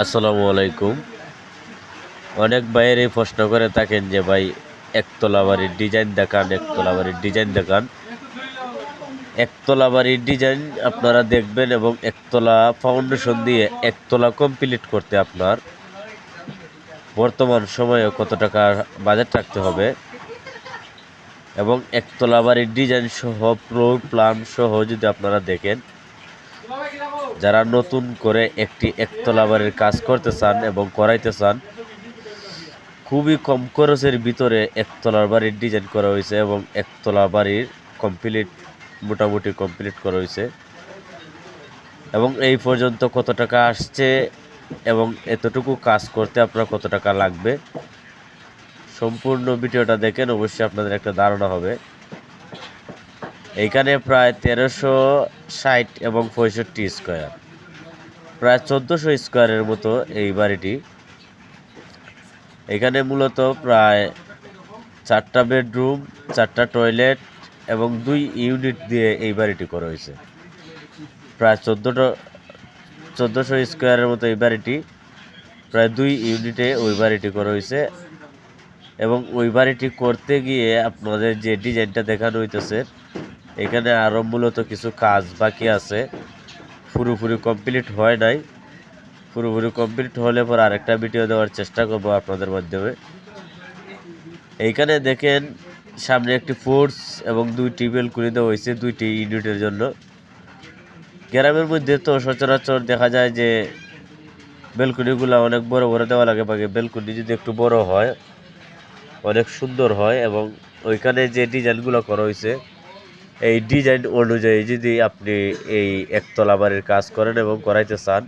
আসসালামু আলাইকুম। অনেক ভাইয়েরই প্রশ্ন করে থাকেন যে ভাই একতলা বাড়ির ডিজাইন দেখান, একতলা বাড়ির ডিজাইন দেখান। একতলা বাড়ির ডিজাইন আপনারা দেখবেন এবং একতলা ফাউন্ডেশন দিয়ে একতলা কমপ্লিট করতে আপনার বর্তমান সময়ে কত টাকা বাজেট রাখতে হবে এবং একতলা বাড়ির ডিজাইন সহ ফ্লোর প্ল্যান সহ যদি আপনারা দেখেন, যারা নতুন করে একটি একতলা বাড়ির কাজ করতে চান এবং করাইতে চান, খুবই কম খরচের ভিতরে একতলার বাড়ির ডিজাইন করা হয়েছে এবং একতলা বাড়ির মোটামুটি কমপ্লিট করা হয়েছে এবং এই পর্যন্ত কত টাকা আসছে এবং এতটুকু কাজ করতে আপনার কত টাকা লাগবে, সম্পূর্ণ ভিডিওটা দেখেন, অবশ্যই আপনাদের একটা ধারণা হবে। এইখানে প্রায় 1360 এবং 65 স্কোয়ার, প্রায় 1400 স্কোয়ারের মতো এই বাড়িটি। এখানে মূলত প্রায় 4টা বেডরুম, 4টা টয়লেট এবং 2 ইউনিট দিয়ে এই বাড়িটি করা হয়েছে। প্রায় 1400 স্কোয়ারের মতো এই বাড়িটি, প্রায় 2 ইউনিটে ওই বাড়িটি করা হয়েছে এবং ওই বাড়িটি করতে গিয়ে আপনাদের যে ডিজাইনটা দেখানো হইতেছে, এখানে আরও মূলত কিছু কাজ বাকি আছে, পুরোপুরি কমপ্লিট হয় নাই। পুরোপুরি কমপ্লিট হলে পর আরেকটা ভিডিও দেওয়ার চেষ্টা করব আপনাদের মাধ্যমে। এইখানে দেখেন সামনে একটি ফোর্স এবং 2টি বেলকুনি দেওয়া হয়েছে 2টি ইউনিটের জন্য। গ্রামের মধ্যে তো সচরাচর দেখা যায় যে বেলকুনিগুলো অনেক বড় বড় দেওয়া লাগে, বাকি বেলকুনি যদি একটু বড় হয় অনেক সুন্দর হয় এবং ওইখানে যে ডিজাইনগুলো করা হয়েছে এই ডিজাইন অনুযায়ী যদি আপনি এই একতলা বাড়ির কাজ করেন এবং করাইতে চান,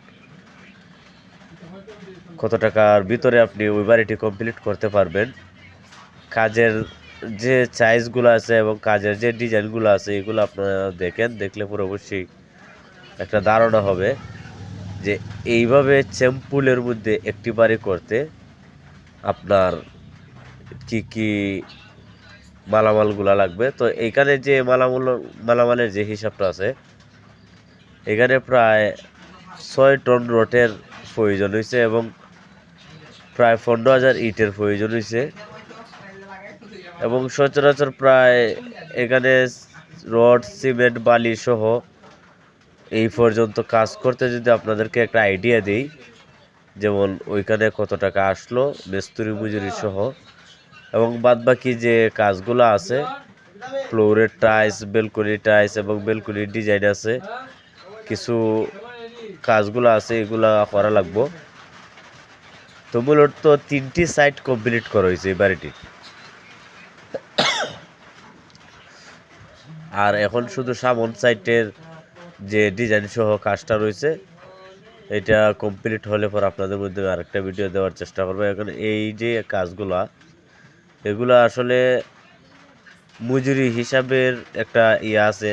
কত টাকার ভিতরে আপনি ওই বাড়িটি কমপ্লিট করতে পারবেন, কাজের যে সাইজগুলো আছে এবং কাজের যে ডিজাইনগুলো আছে এগুলো আপনারা দেখলে পুরো অবশ্যই একটা ধারণা হবে যে এইভাবে সিম্পলের মধ্যে একটি বাড়ি করতে আপনার কি কি মালামালগুলো লাগবে। তো এইখানে যে মালামালের যে হিসাবটা আছে, এখানে প্রায় 6 টন রডের প্রয়োজন হয়েছে এবং প্রায় 15,000 ইটের প্রয়োজন হয়েছে এবং সচরাচর প্রায় এখানে রড, সিমেন্ট, বালি সহ এই পর্যন্ত কাজ করতে যদি আপনাদেরকে একটা আইডিয়া দিই, যেমন ওইখানে কত টাকা আসলো মিস্ত্রি মজুরি সহ এবং বাদবাকি যে কাজগুলো আছে, ফ্লোরের টাইলস, বেলকনি টাইলস এবং বেলকনির ডিজাইন আছে, কিছু কাজগুলো আছে, এগুলা করা লাগবো। তো মূলত 3টি সাইট কমপ্লিট করা হয়েছে এই বাড়িটি, আর এখন শুধু সামন সাইটের যে ডিজাইন সহ কাজটা রয়েছে এটা কমপ্লিট হলে পর আপনাদের মধ্যে আরেকটা ভিডিও দেওয়ার চেষ্টা করবো। এখন এই যে কাজগুলা, এগুলো আসলে মজুরি হিসাবের একটা আছে।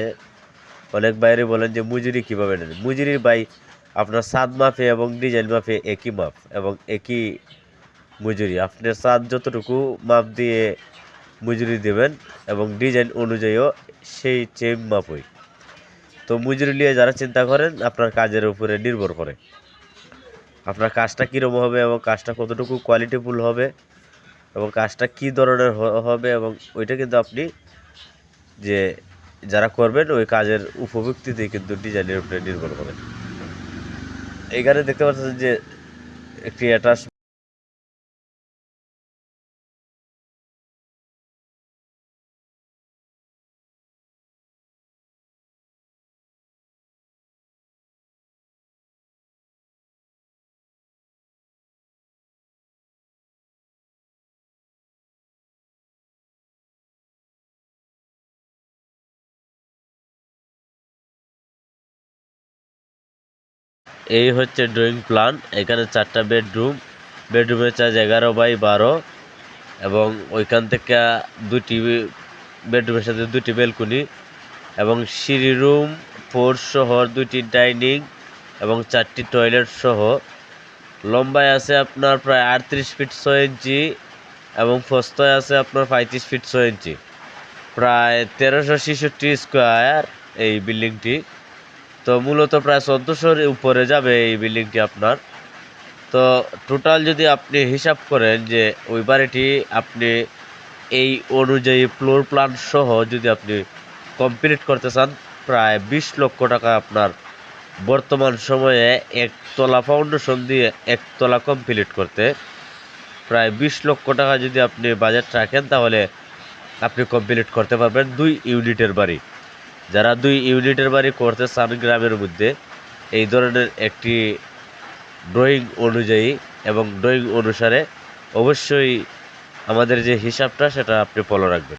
অনেক বাইরে বলেন যে মজুরি কীভাবে নেন, মজুরি বাই আপনার ছাদ মাপে এবং ডিজাইন মাপে একই মাপ এবং একই মজুরি। আপনার ছাদ যতটুকু মাপ দিয়ে মজুরি দেবেন এবং ডিজাইন অনুযায়ীও সেই সেম মাপই। তো মজুরি নিয়ে যারা চিন্তা করেন, আপনার কাজের উপরে নির্ভর করে আপনার কাজটা কীরকম হবে এবং কাজটা কতটুকু কোয়ালিটিফুল হবে এবং কাজটা কী ধরনের হবে এবং ওইটা কিন্তু আপনি যে যারা করবেন ওই কাজের উপভুক্তিতে কিন্তু ডিজাইনের উপরে নির্ভর করে। এইখানে দেখতে পাচ্ছেন যে একটি অ্যাটাচ এই হচ্ছে ড্রয়িং প্ল্যান। এখানে 4টা বেডরুমের চার্জ 11x12 এবং ওইখান থেকে 2টি বেডরুমের সাথে 2টি বেলকুনি এবং সিঁড়ি রুম 4 সহ 2টি ডাইনিং এবং 4টি টয়লেট সহ লম্বায় আছে আপনার প্রায় 38 ফিট 6 ইঞ্চি এবং প্রস্থয় আছে আপনার 35 ফিট 6 ইঞ্চি, প্রায় 1366 স্কোয়ার এই বিল্ডিংটি। তো মূলত প্রায় 1400-র উপরে যাবে এই বিল্ডিংটি আপনার। তো টোটাল যদি আপনি হিসাব করেন যে ওই বাড়িটি আপনি এই অনুযায়ী ফ্লোর প্ল্যান সহ যদি আপনি কমপ্লিট করতে চান, প্রায় 20 লক্ষ টাকা আপনার বর্তমান সময়ে একতলা ফাউন্ডেশন দিয়ে একতলা কমপ্লিট করতে প্রায় 20 লক্ষ টাকা যদি আপনি বাজেট রাখেন, তাহলে আপনি কমপ্লিট করতে পারবেন 2 ইউনিটের বাড়ি। যারা 2 ইউনিটের বাড়ি করতে চান গ্রামের মধ্যে, এই ধরনের একটি ড্রয়িং অনুযায়ী এবং ড্রয়িং অনুসারে অবশ্যই আমাদের যে হিসাবটা সেটা আপনি ফলো রাখবেন।